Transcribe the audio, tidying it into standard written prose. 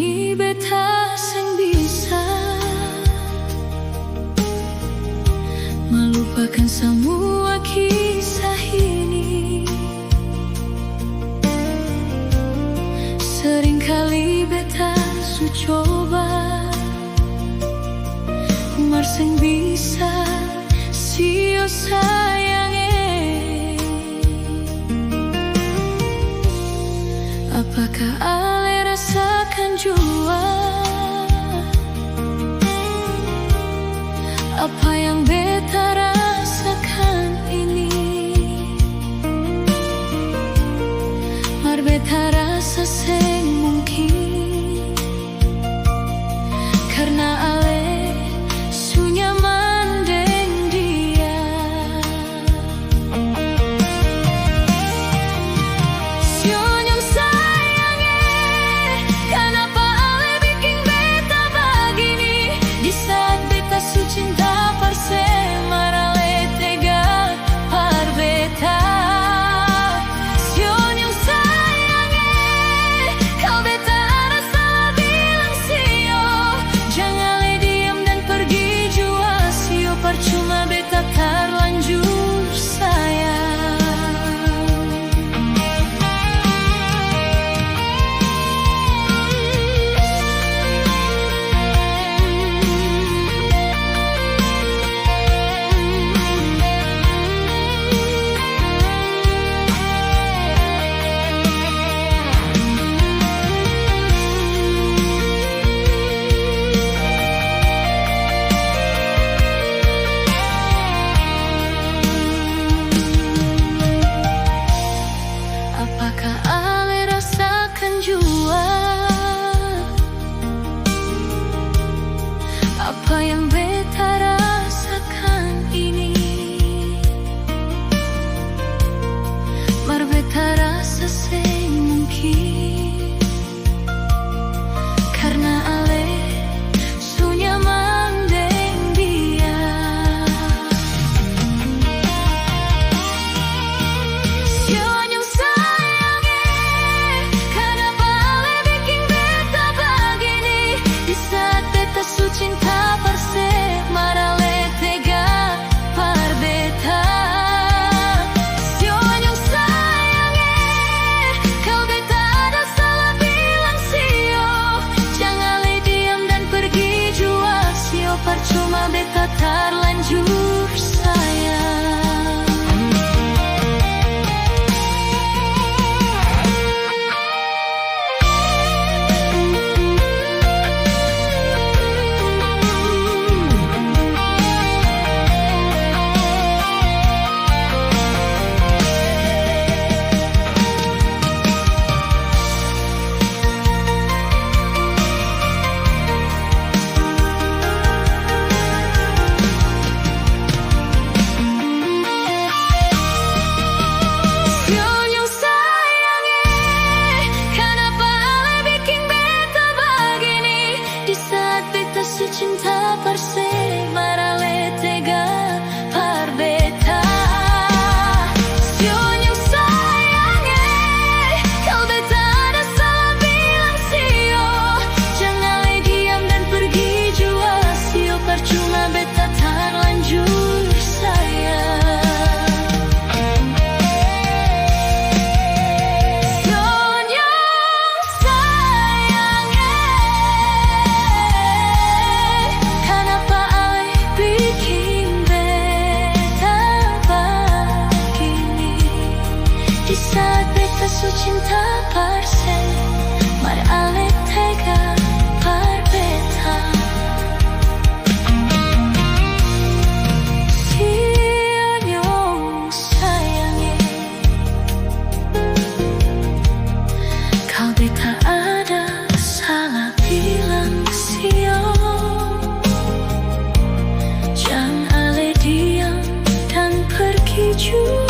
kini beta seng bisa melupakan semua kisah ini. Seringkali beta su coba, mar seng bisa sio sayange. Apakah ale rasakan jua apa yang beta rasakan ini? Mar beta rasa seng mungkin, karena ale su nyaman deng dia. Senyum sayange, kenapa ale bikin beta begini? Di saat beta su cinta parse, mar ale tega par beta. Senyum sayange, kau beta ada salah bilang sio. Jangan ale diam dan pergi jua sio, percuma beta terlanjur sayang. Apakah ale rasakan jua apa yang beta rasakan ini? Mar beta rasa seng mungkin, karena ale su nyaman deng dia. Senyum sayange, kenapa ale bikin beta begini? Di saat beta su cinta parse, mar ale tega par beta. Senyum sayange, kau beta ada salah bilang sio. Jangan ale diam dan pergi jua sio, percuma beta terlanjur sayang. Senyum sayange, kenapa ale bikin beta begini? Di saat beta su cinta parse, mar ale tega par beta. Senyum sayange, kau beta ada salah bilang sio. Jangan ale diam dan pergi jua sio, percuma beta terlanjur sayang. Senyum sayange, kenapa ale bikin beta begini? Di saat beta su cinta parse, mar ale tega par beta. Senyum sayange, kau beta ada salah bilang sio. Jangan ale diam dan pergi jua